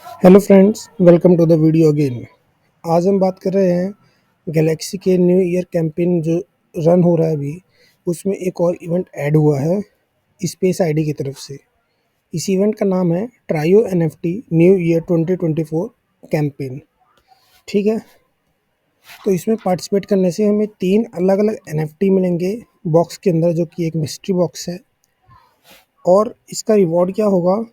Hello friends, welcome to the video again. आज हम बात कर रहे हैं गैलेक्सी के न्यू ईयर कैंपेन जो रन हो रहा है अभी। उसमें एक और इवेंट ऐड हुआ है स्पेस आईडी की तरफ से। इस इवेंट का नाम है trio NFT new year 2024 campaign. ठीक है, तो इसमें पार्टिसिपेट करने से हमें 3 अलग अलग एनएफटी मिलेंगे बॉक्स के अंदर, जो कि एक मिस्ट्री बॉक्स है। और इसका रिवॉर्ड क्या होगा,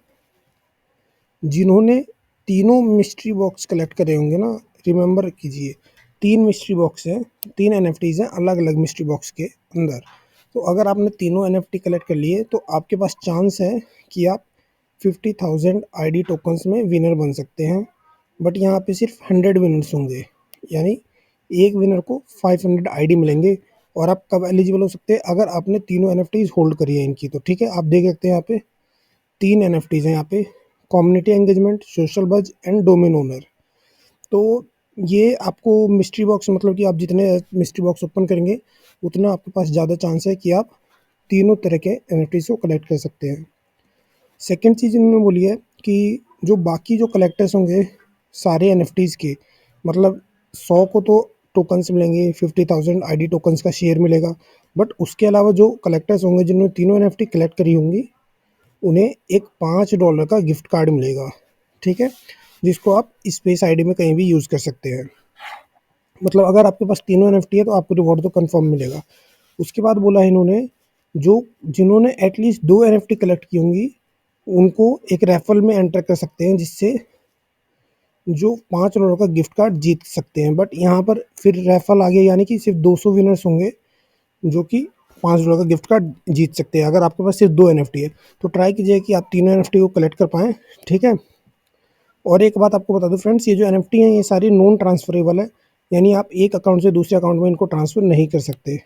जिन्होंने तीनों मिस्ट्री बॉक्स कलेक्ट करे होंगे ना, रिमेंबर कीजिए 3 मिस्ट्री बॉक्स हैं, 3 एनएफटीज हैं अलग अलग मिस्ट्री बॉक्स के अंदर। तो अगर आपने तीनों एनएफटी कलेक्ट कर लिए तो आपके पास चांस है कि आप 50,000 आईडी टोकन्स में विनर बन सकते हैं। बट यहाँ पे सिर्फ 100 विनर्स होंगे, यानी एक विनर को 500 आईडी मिलेंगे। और आप कब एलिजिबल हो सकते हैं, अगर आपने तीनों एनएफटीज होल्ड करी है इनकी। तो ठीक है, आप देख सकते हैं यहाँ पे 3 एनएफटीज हैं यहाँ पे, कम्युनिटी एंगेजमेंट, सोशल बज एंड डोमेन ओनर। तो ये आपको मिस्ट्री बॉक्स, मतलब कि आप जितने मिस्ट्री बॉक्स ओपन करेंगे उतना आपके पास ज़्यादा चांस है कि आप तीनों तरह के एनएफटीज को कलेक्ट कर सकते हैं। सेकंड चीज़ इन्होंने बोली है कि जो बाकी जो कलेक्टर्स होंगे सारे एनएफटीज के, मतलब 100 को तो टोकन्स मिलेंगे, 50,000 आईडी टोकन्स का शेयर मिलेगा। बट उसके अलावा जो कलेक्टर्स होंगे जिन्होंने तीनों एनएफटी कलेक्ट करी होंगी, उन्हें एक $5 का गिफ्ट कार्ड मिलेगा। ठीक है, जिसको आप स्पेस आईडी में कहीं भी यूज़ कर सकते हैं। मतलब अगर आपके पास तीनों एनएफटी है तो आपको रिवॉर्ड तो कंफर्म मिलेगा। उसके बाद बोला है इन्होंने, जो जिन्होंने एटलीस्ट 2 एनएफटी कलेक्ट की होंगी उनको एक रैफल में एंटर कर सकते हैं, जिससे जो $5 का गिफ्ट कार्ड जीत सकते हैं। बट यहाँ पर फिर रैफल आ गया, यानी कि सिर्फ 200 विनर्स होंगे जो कि $5 का गिफ्ट कार्ड जीत सकते हैं, अगर आपके पास सिर्फ 2 एनएफटी है। तो ट्राई कीजिए कि आप तीनों एनएफटी को कलेक्ट कर पाएँ। ठीक है, और एक बात आपको बता दूं फ्रेंड्स, ये जो एनएफटी हैं ये सारी नॉन ट्रांसफरेबल है, यानी आप एक अकाउंट से दूसरे अकाउंट में इनको ट्रांसफ़र नहीं कर सकते।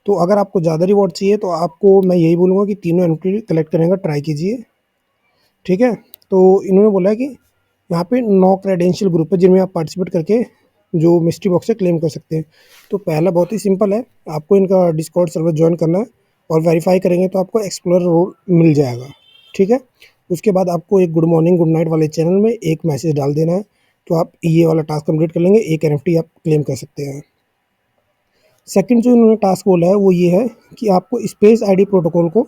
तो अगर आपको ज़्यादा रिवॉर्ड चाहिए तो आपको मैं यही बोलूँगा कि तीनों एनएफटी कलेक्ट करने का ट्राई कीजिए। ठीक है, तो इन्होंने बोला है कि यहाँ पे 9 क्रेडेंशियल ग्रुप है जिनमें आप पार्टिसिपेट करके जो मिस्ट्री बॉक्स से क्लेम कर सकते हैं। तो पहला बहुत ही सिंपल है, आपको इनका डिस्कॉर्ड सर्वर ज्वाइन करना है और वेरीफाई करेंगे तो आपको एक्सप्लोरर रोल मिल जाएगा। ठीक है, उसके बाद आपको एक गुड मॉर्निंग गुड नाइट वाले चैनल में एक मैसेज डाल देना है, तो आप ये वाला टास्क कंप्लीट कर लेंगे, एक एनएफटी आप क्लेम कर सकते हैं। सेकंड जो इन्होंने टास्क बोला है वो ये है कि आपको स्पेस आईडी प्रोटोकॉल को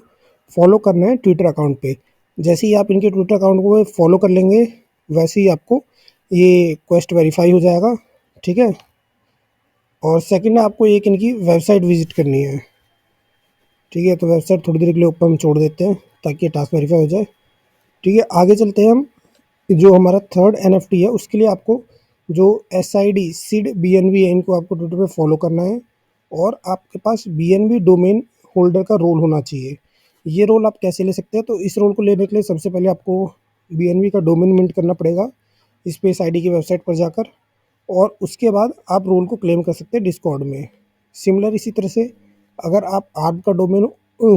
फॉलो करना है ट्विटर अकाउंट पे। जैसे ही आप इनके ट्विटर अकाउंट को फॉलो कर लेंगे वैसे ही आपको ये क्वेस्ट वेरीफाई हो जाएगा। ठीक है, और सेकंड आपको एक इनकी वेबसाइट विजिट करनी है। ठीक है, तो वेबसाइट थोड़ी देर के लिए ऊपर हम छोड़ देते हैं ताकि ये टास्क वेरीफाई हो जाए। ठीक है, आगे चलते हैं हम। जो हमारा थर्ड एनएफटी है उसके लिए आपको जो एसआईडी सीड बीएनबी है इनको आपको ट्विटर पे फॉलो करना है, और आपके पास बीएनबी डोमेन होल्डर का रोल होना चाहिए। ये रोल आप कैसे ले सकते हैं, तो इस रोल को लेने के लिए सबसे पहले आपको बीएनबी का डोमेन मिंट करना पड़ेगा स्पेस आईडी की वेबसाइट पर जाकर, और उसके बाद आप रोल को क्लेम कर सकते हैं डिस्कॉर्ड में। सिमिलर इसी तरह से अगर आप आर्म का डोमेन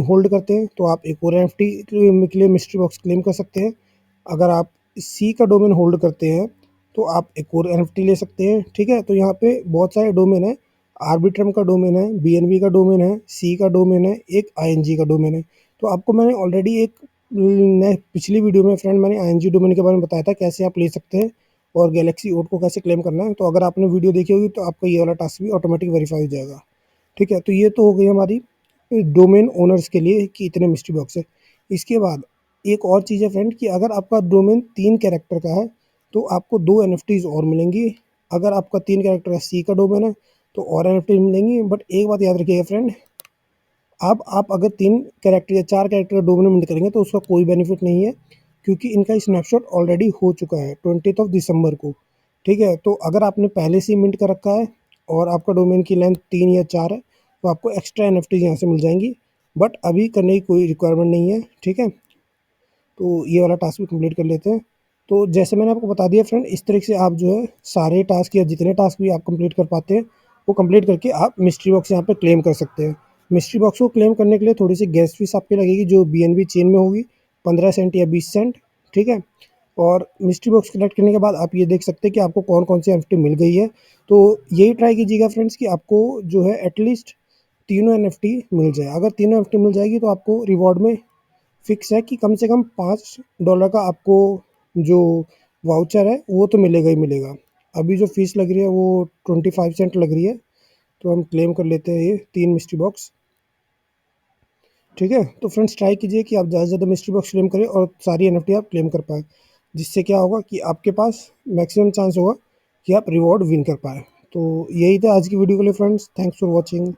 होल्ड करते हैं तो आप एक और एनएफटी के लिए मिस्ट्री बॉक्स क्लेम कर सकते हैं। अगर आप सी का डोमेन होल्ड करते हैं तो आप एक और एनएफटी ले सकते हैं। ठीक है, तो यहाँ पे बहुत सारे डोमेन है, आर्बिट्रम का डोमेन है, बीएनबी का डोमेन है, सी का डोमेन है, एक आईएनजी का डोमेन है। तो आपको मैंने ऑलरेडी एक पिछली वीडियो में फ्रेंड मैंने आईएनजी डोमेन के बारे में बताया था कैसे आप ले सकते हैं और गैलेक्सी ओट को कैसे क्लेम करना है। तो अगर आपने वीडियो देखी होगी तो आपका ये वाला टास्क भी ऑटोमेटिक वेरीफाई हो जाएगा। ठीक है, तो ये तो हो गई हमारी डोमेन ओनर्स के लिए कि इतने मिस्ट्री बॉक्स है। इसके बाद एक और चीज़ है फ्रेंड कि अगर आपका डोमेन 3 कैरेक्टर का है तो आपको 2 एनएफटीज और मिलेंगी। अगर आपका 3 कैरेक्टर का सी का डोमेन है तो और एनएफटी मिलेंगी। बट एक बात याद रखिएगा फ्रेंड, अब आप अगर 3 कैरेक्टर या 4 कैरेक्टर का डोमेन मिंट करेंगे तो उसका कोई बेनिफिट नहीं है, क्योंकि इनका स्नैपशॉट ऑलरेडी हो चुका है 20 दिसंबर को। ठीक है, तो अगर आपने पहले से ही मिंट कर रखा है और आपका डोमेन की लेंथ 3 या 4 है तो आपको एक्स्ट्रा एनएफटी यहाँ से मिल जाएंगी। बट अभी करने की कोई रिक्वायरमेंट नहीं है। ठीक है, तो ये वाला टास्क भी कंप्लीट कर लेते हैं। तो जैसे मैंने आपको बता दिया फ्रेंड, इस तरीके से आप जो है सारे टास्क या जितने टास्क भी आप कंप्लीट कर पाते हैं वो कंप्लीट करके आप मिस्ट्री बॉक्स यहाँ पे क्लेम कर सकते हैं। मिस्ट्री बॉक्स को क्लेम करने के लिए थोड़ी सी गैस फीस आपकी लगेगी जो बीएनबी चेन में होगी, 15 सेंट या 20 सेंट। ठीक है, और मिस्ट्री बॉक्स कलेक्ट करने के बाद आप ये देख सकते हैं कि आपको कौन कौन सी एनएफटी मिल गई है। तो यही ट्राई कीजिएगा फ्रेंड्स कि आपको जो है एटलीस्ट तीनों एनएफटी मिल जाए। अगर तीनों एनएफटी मिल जाएगी तो आपको रिवॉर्ड में फिक्स है कि कम से कम $5 का आपको जो वाउचर है वो तो मिलेगा ही मिलेगा। अभी जो फीस लग रही है वो 25 सेंट लग रही है, तो हम क्लेम कर लेते हैं ये 3 मिस्ट्री बॉक्स। ठीक है, तो फ्रेंड्स ट्राई कीजिए कि आप ज़्यादा से ज़्यादा मिस्ट्री बॉक्स क्लेम करें और सारी एनएफटी आप क्लेम कर पाए, जिससे क्या होगा कि आपके पास मैक्सिमम चांस होगा कि आप रिवॉर्ड विन कर पाए। तो यही था आज की वीडियो के लिए फ्रेंड्स, थैंक्स फॉर वॉचिंग।